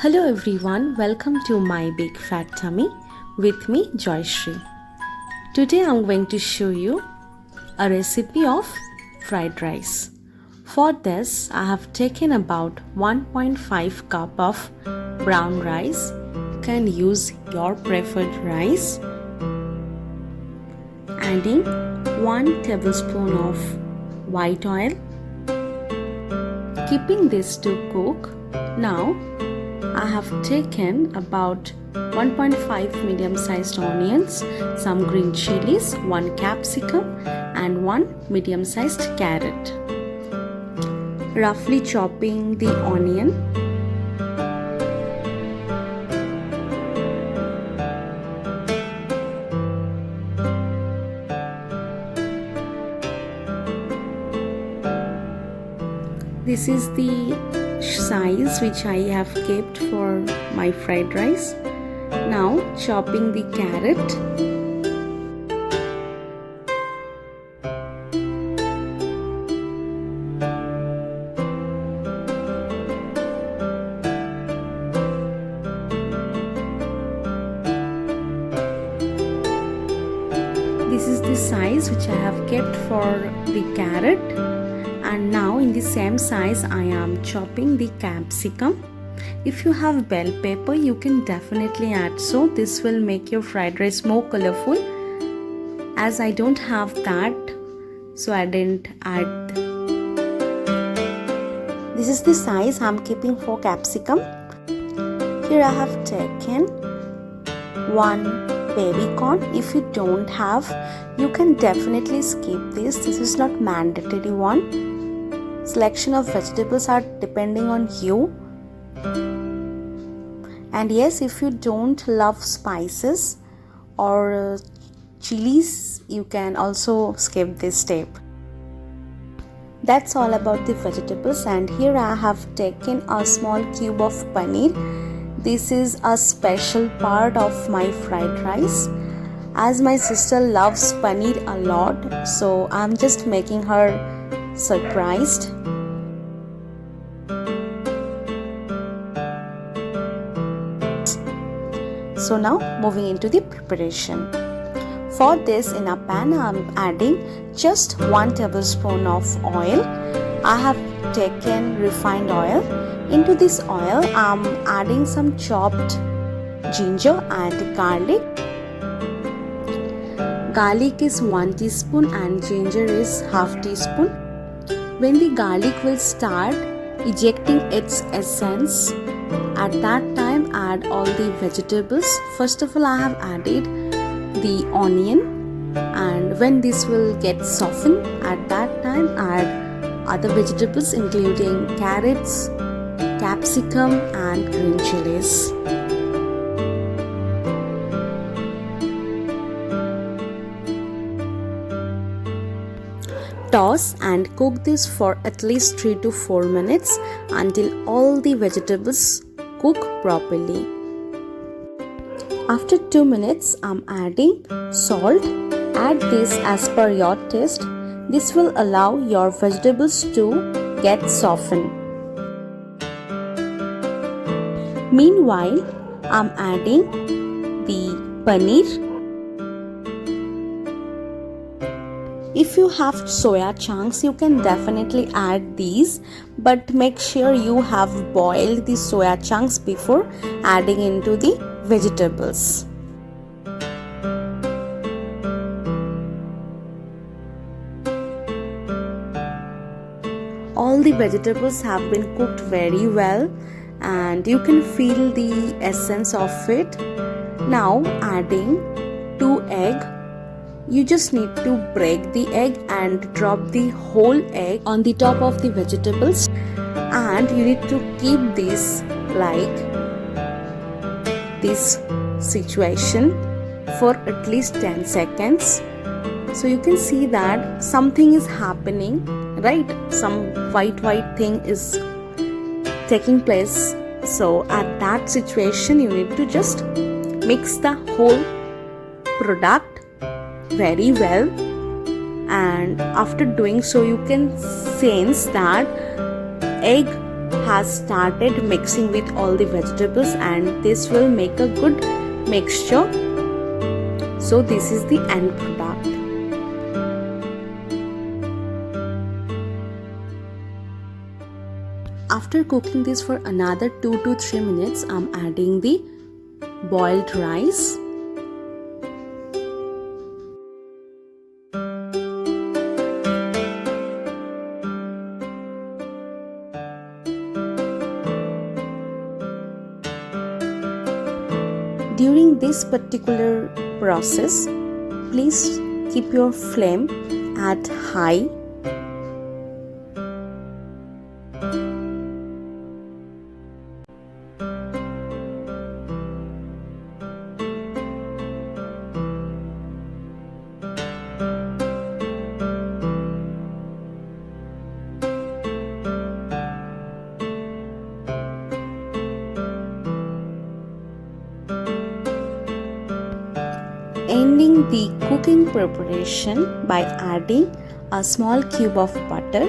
Hello everyone, welcome to my big fat tummy with me Joyshri. Today I'm going to show you a recipe of fried rice. For this I have taken about 1.5 cup of brown rice. You can use your preferred rice. Adding 1 tablespoon of white oil. Keeping this to cook. Now I have taken about 1.5 medium-sized onions, some green chilies, 1 capsicum and 1 medium-sized carrot. Roughly chopping the onion. This is the size which I have kept for my fried rice. Now chopping the carrot. This is the size which I have kept for the carrot. And now in the same size I am chopping the capsicum. If you have bell pepper you can definitely add, so this will make your fried rice more colorful. As I don't have that, so I didn't add. This is the size I am keeping for capsicum. Here I have taken 1 baby corn. If you don't have, you can definitely skip this. This is not mandatory one. Selection of vegetables are depending on you. And yes, if you don't love spices or chilies, you can also skip this step. That's all about the vegetables. And here I have taken a small cube of paneer. This is a special part of my fried rice, as my sister loves paneer a lot, so I'm just making her surprised. So now moving into the preparation. For this, in a pan I'm adding just 1 tablespoon of oil. I have taken refined oil. Into this oil I'm adding some chopped ginger and garlic. Garlic is 1 teaspoon and ginger is half teaspoon. When the garlic will start ejecting its essence, at that time add all the vegetables. First of all I have added the onion, and when this will get softened, at that time add other vegetables including carrots, capsicum and green chilies. Toss and cook this for at least 3 to 4 minutes until all the vegetables cook properly. After 2 minutes, I'm adding salt. Add this as per your taste. This will allow your vegetables to get softened. Meanwhile, I'm adding the paneer. If you have soya chunks, you can definitely add these, but make sure you have boiled the soya chunks before adding into the vegetables. All the vegetables have been cooked very well and you can feel the essence of it. Now adding 2 eggs. You just need to break the egg and drop the whole egg on the top of the vegetables, and you need to keep this like this situation for at least 10 seconds. So you can see that something is happening, right? Some white thing is taking place. So at that situation you need to just mix the whole product very well, and after doing so you can sense that egg has started mixing with all the vegetables, and this will make a good mixture. So this is the end product. After cooking this for another 2 to 3 minutes, I'm adding the boiled rice. During this particular process, please keep your flame at high. Ending the cooking preparation by adding a small cube of butter.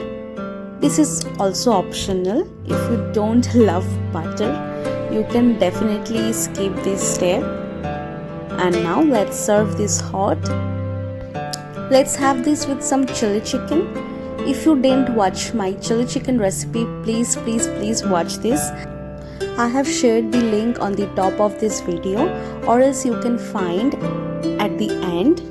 This is also optional. If you don't love butter, you can definitely skip this step. And now let's serve this hot. Let's have this with some chili chicken. If you didn't watch my chili chicken recipe, please watch this. I have shared the link on the top of this video, or else you can find at the end.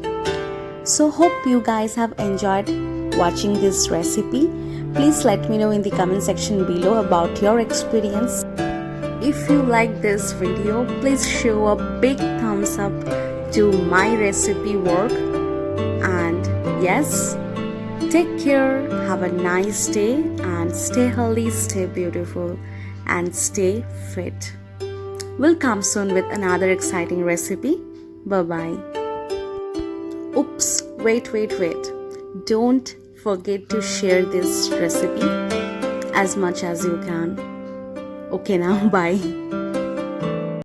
So hope you guys have enjoyed watching this recipe. Please let me know in the comment section below about your experience. If you like this video, please show a big thumbs up to my recipe work. And yes, take care, have a nice day, and stay healthy, stay beautiful, and stay fit. We'll come soon with another exciting recipe. Bye-bye. Oops, wait. Don't forget to share this recipe as much as you can. Okay, now bye.